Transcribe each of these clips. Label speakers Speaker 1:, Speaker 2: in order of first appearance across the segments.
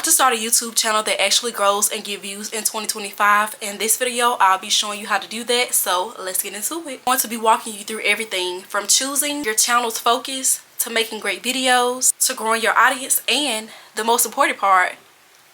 Speaker 1: to start a YouTube channel that actually grows and get views in 2025. In this video, I'll be showing you how to do that, so let's get into it. I'm going to be walking you through everything from choosing your channel's focus to making great videos to growing your audience, and the most important part,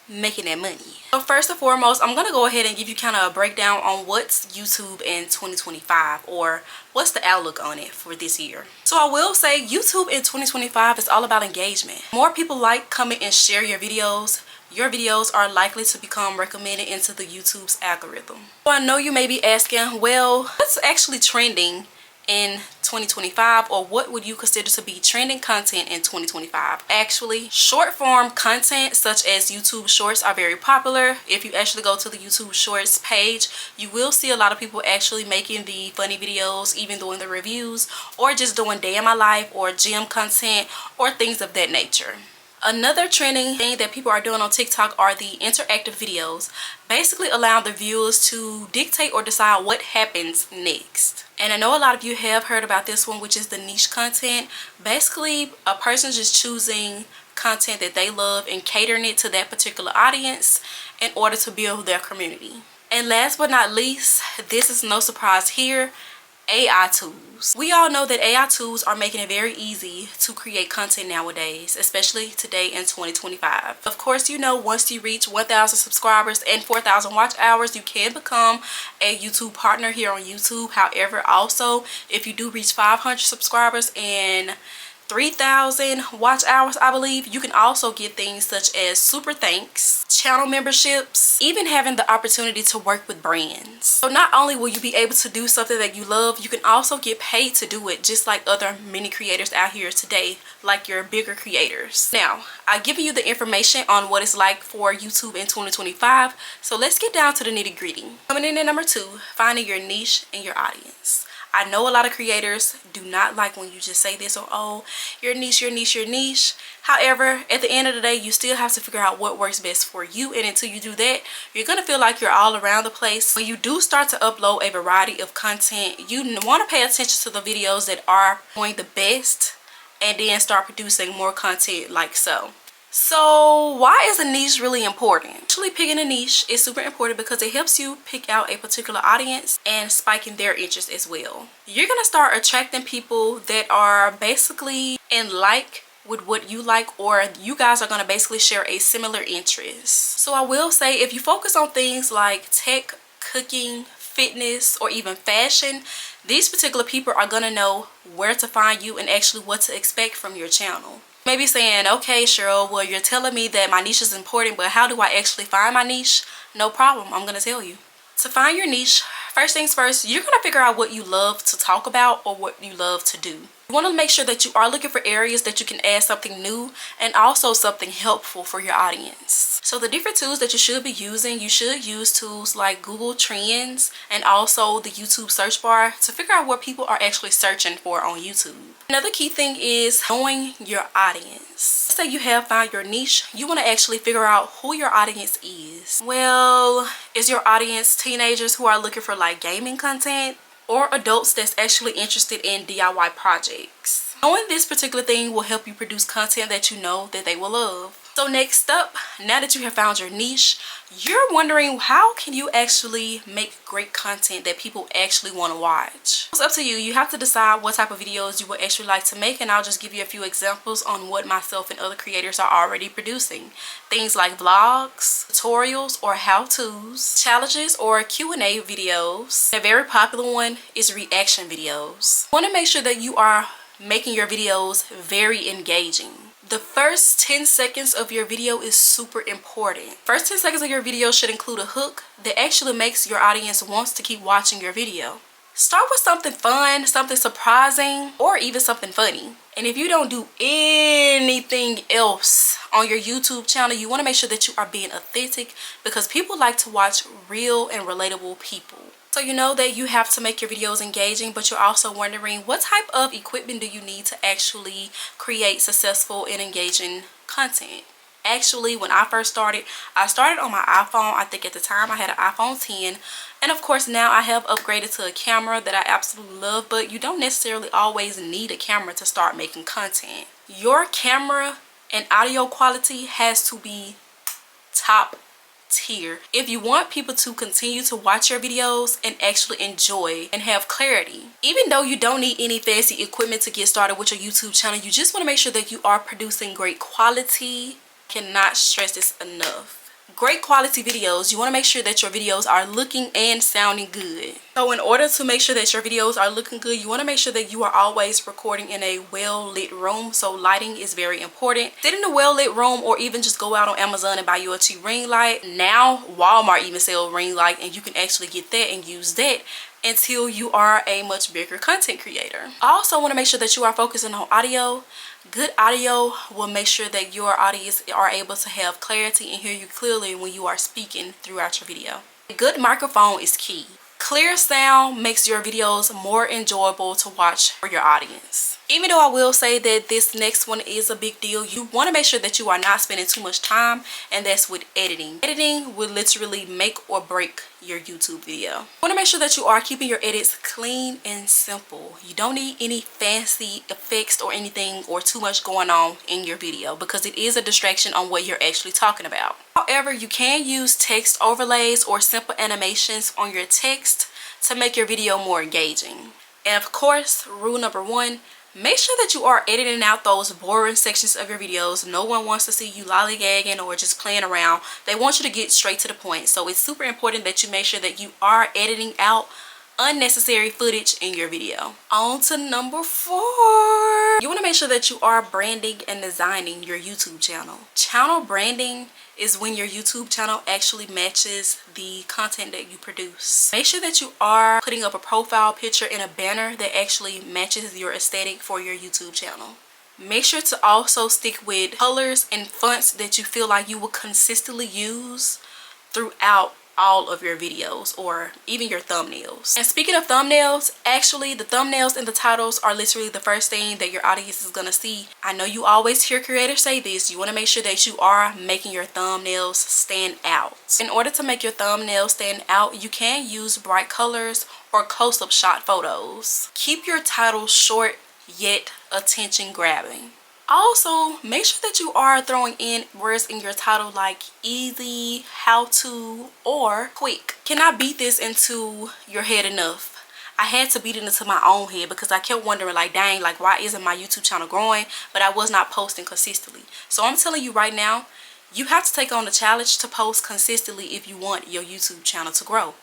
Speaker 1: making that money. So first and foremost, I'm gonna go ahead and give you kind of a breakdown on what's YouTube in 2025, or what's the outlook on it for this year. So I will say YouTube in 2025 is all about engagement. More people like, comment, and share your videos. Your videos are likely to become recommended into the YouTube's algorithm. So I know you may be asking, well, what's actually trending in 2025, or what would you consider to be trending content in 2025? Actually, short form content such as YouTube shorts are very popular. If you actually go to the YouTube shorts page, you will see a lot of people actually making the funny videos, even doing the reviews, or just doing day in my life or gym content or things of that nature. Another trending thing that people are doing on TikTok are the interactive videos, basically allowing the viewers to dictate or decide what happens next. And I know a lot of you have heard about this one, which is the niche content. Basically, a person just choosing content that they love and catering it to that particular audience in order to build their community. And last but not least, this is no surprise here, AI tools. We all know that AI tools are making it very easy to create content nowadays, especially today in 2025. Of course, you know, once you reach 1,000 subscribers and 4,000 watch hours, you can become a YouTube partner here on YouTube. However, also, if you do reach 500 subscribers and 3,000 watch hours, I believe, you can also get things such as super thanks, channel memberships, even having the opportunity to work with brands. So not only will you be able to do something that you love, you can also get paid to do it, just like other many creators out here today, like your bigger creators. Now, I've given you the information on what it's like for YouTube in 2025, so let's get down to the nitty-gritty. Coming in at number 2, finding your niche and your audience. I know a lot of creators do not like when you just say this, or oh, your niche, your niche, your niche. However, at the end of the day, you still have to figure out what works best for you, and until you do that, you're gonna feel like you're all around the place. When you do start to upload a variety of content, you want to pay attention to the videos that are doing the best, and then start producing more content like so. So why is a niche really important? Actually, picking a niche is super important because it helps you pick out a particular audience and spiking their interest as well. You're gonna start attracting people that are basically with what you like, or you guys are gonna basically share a similar interest. So I will say, if you focus on things like tech, cooking, fitness, or even fashion, these particular people are gonna know where to find you and actually what to expect from your channel. Maybe saying, okay, Cheryl, well, you're telling me that my niche is important, but how do I actually find my niche? No problem, I'm gonna tell you. To find your niche, first things first, you're gonna figure out what you love to talk about or what you love to do. You want to make sure that you are looking for areas that you can add something new and also something helpful for your audience. So the different tools that you should be using, you should use tools like Google Trends and also the YouTube search bar to figure out what people are actually searching for on YouTube. Another key thing is knowing your audience. Let's say you have found your niche, you want to actually figure out who your audience is. Well, is your audience teenagers who are looking for like gaming content, or adults that's actually interested in DIY projects? Knowing this particular thing will help you produce content that you know that they will love. So next up, now that you have found your niche, you're wondering, how can you actually make great content that people actually want to watch? It's up to you. You have to decide what type of videos you would actually like to make, and I'll just give you a few examples on what myself and other creators are already producing. Things like vlogs, tutorials or how-tos, challenges or Q&A videos. A very popular one is reaction videos. You want to make sure that you are making your videos very engaging. The first 10 seconds of your video is super important. First 10 seconds of your video should include a hook that actually makes your audience wants to keep watching your video. Start with something fun, something surprising, or even something funny. And if you don't do anything else on your YouTube channel, you want to make sure that you are being authentic, because people like to watch real and relatable people. So you know that you have to make your videos engaging, but you're also wondering, what type of equipment do you need to actually create successful and engaging content? Actually, when I first started, I started on my iPhone. I think at the time I had an iPhone 10. And of course now I have upgraded to a camera that I absolutely love, but you don't necessarily always need a camera to start making content. Your camera and audio quality has to be top tier. If you want people to continue to watch your videos and actually enjoy and have clarity, even though you don't need any fancy equipment to get started with your YouTube channel, you just want to make sure that you are producing great quality. Cannot stress this enough. Great quality videos. You want to make sure that your videos are looking and sounding good. So in order to make sure that your videos are looking good, you want to make sure that you are always recording in a well-lit room. So lighting is very important. Sit in a well-lit room, or even just go out on Amazon and buy you a cheap ring light. Now Walmart even sell ring light, and you can actually get that and use that until you are a much bigger content creator. I also want to make sure that you are focusing on audio. Good audio will make sure that your audience are able to have clarity and hear you clearly when you are speaking throughout your video. A good microphone is key. Clear sound makes your videos more enjoyable to watch for your audience. Even though I will say that this next one is a big deal, you want to make sure that you are not spending too much time, and that's with editing. Editing will literally make or break your YouTube video. You want to make sure that you are keeping your edits clean and simple. You don't need any fancy effects or anything or too much going on in your video, because it is a distraction on what you're actually talking about. However, you can use text overlays or simple animations on your text to make your video more engaging. And of course, rule number one, make sure that you are editing out those boring sections of your videos. No one wants to see you lollygagging or just playing around. They want you to get straight to the point. So it's super important that you make sure that you are editing out unnecessary footage in your video. On to number 4. You want to make sure that you are branding and designing your YouTube channel. Channel branding is when your YouTube channel actually matches the content that you produce. Make sure that you are putting up a profile picture and a banner that actually matches your aesthetic for your YouTube channel. Make sure to also stick with colors and fonts that you feel like you will consistently use throughout all of your videos or even your thumbnails. And speaking of thumbnails, actually the thumbnails and the titles are literally the first thing that your audience is gonna see. I know you always hear creators say this. You want to make sure that you are making your thumbnails stand out. In order to make your thumbnails stand out, you can use bright colors or close-up shot photos. Keep your titles short yet attention grabbing. Also, make sure that you are throwing in words in your title like easy, how to, or quick. Cannot beat this into your head enough. I had to beat it into my own head because I kept wondering like, dang, like why isn't my YouTube channel growing? But I was not posting consistently. So I'm telling you right now, you have to take on the challenge to post consistently if you want your YouTube channel to grow.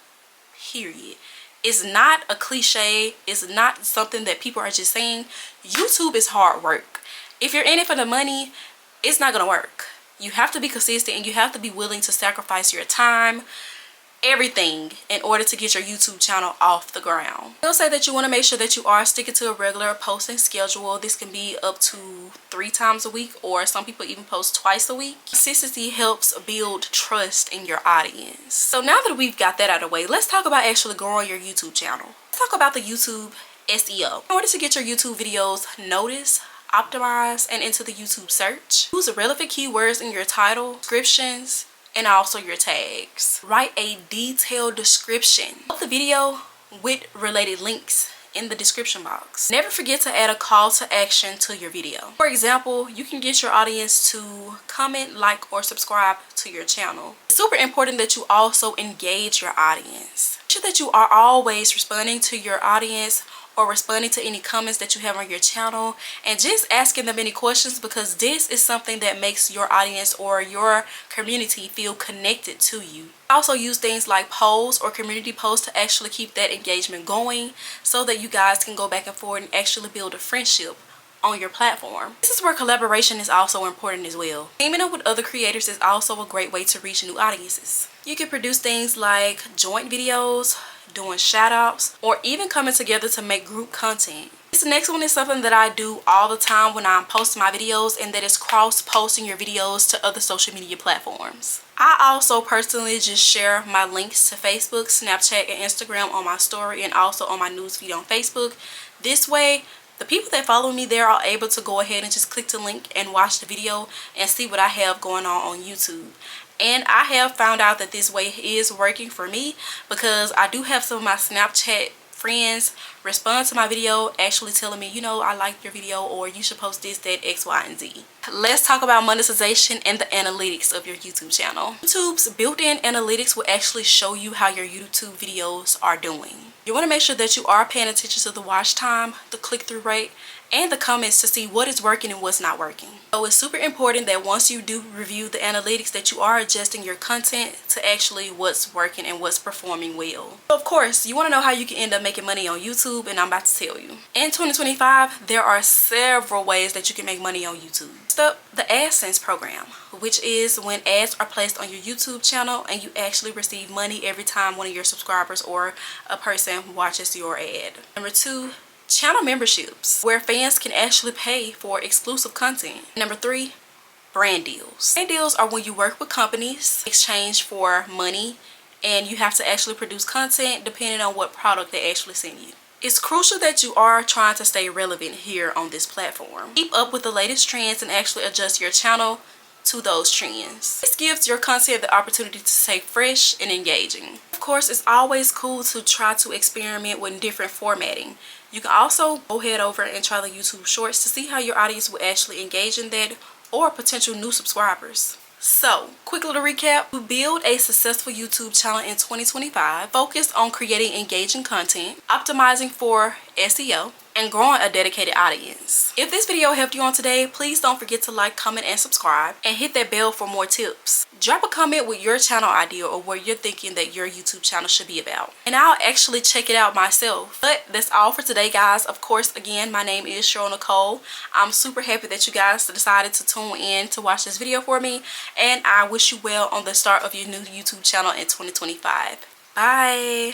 Speaker 1: Period. It's not a cliche. It's not something that people are just saying. YouTube is hard work. If you're in it for the money, it's not gonna work. You have to be consistent, and you have to be willing to sacrifice your time, everything, in order to get your YouTube channel off the ground. I'll say that you want to make sure that you are sticking to a regular posting schedule. This can be up to 3 times a week, or some people even post twice a week. Consistency helps build trust in your audience. So now that we've got that out of the way, let's talk about actually growing your YouTube channel. Let's talk about the YouTube SEO. In order to get your YouTube videos noticed, optimize, and into the YouTube search, use relevant keywords in your title, descriptions, and also your tags. Write a detailed description of the video with related links in the description box. Never forget to add a call to action to your video. For example, you can get your audience to comment, like, or subscribe to your channel. It's super important that you also engage your audience. Make sure that you are always responding to your audience or responding to any comments that you have on your channel, and just asking them any questions, because this is something that makes your audience or your community feel connected to you. Also use things like polls or community posts to actually keep that engagement going, so that you guys can go back and forth and actually build a friendship on your platform. This is where collaboration is also important as well. Teaming up with other creators is also a great way to reach new audiences. You can produce things like joint videos, doing shout outs, or even coming together to make group content. This next one is something that I do all the time when I'm posting my videos, and that is cross-posting your videos to other social media platforms. I also personally just share my links to Facebook, Snapchat, and Instagram on my story, and also on my newsfeed on Facebook. This way, the people that follow me there are able to go ahead and just click the link and watch the video and see what I have going on YouTube. And I have found out that this way is working for me, because I do have some of my Snapchat friends respond to my video actually telling me, you know, I like your video, or you should post this, that, X, Y, and Z. Let's talk about monetization and the analytics of your YouTube channel. YouTube's built-in analytics will actually show you how your YouTube videos are doing. You want to make sure that you are paying attention to the watch time, the click-through rate, and the comments to see what is working and what's not working. So it's super important that once you do review the analytics that you are adjusting your content to actually what's working and what's performing well. So of course, you want to know how you can end up making money on YouTube, and I'm about to tell you. In 2025, there are several ways that you can make money on YouTube. First up, the AdSense program, which is when ads are placed on your YouTube channel and you actually receive money every time one of your subscribers or a person watches your ad. Number two, channel memberships, where fans can actually pay for exclusive content. Number three, brand deals. Brand deals are when you work with companies, exchange for money, and you have to actually produce content depending on what product they actually send you. It's crucial that you are trying to stay relevant here on this platform. Keep up with the latest trends and actually adjust your channel to those trends. This gives your content the opportunity to stay fresh and engaging. Of course, it's always cool to try to experiment with different formatting. You can also go head over and try the YouTube Shorts to see how your audience will actually engage in that, or potential new subscribers. So, quick little recap. To build a successful YouTube channel in 2025, focus on creating engaging content, optimizing for SEO, and growing a dedicated audience. If this video helped you on today, please don't forget to like, comment, and subscribe, and hit that bell for more tips. Drop a comment with your channel idea or what you're thinking that your YouTube channel should be about, and I'll actually check it out myself. But that's all for today, guys. Of course, again, my name is Cheryl Nicole. I'm super happy that you guys decided to tune in to watch this video for me, and I wish you well on the start of your new YouTube channel in 2025. Bye.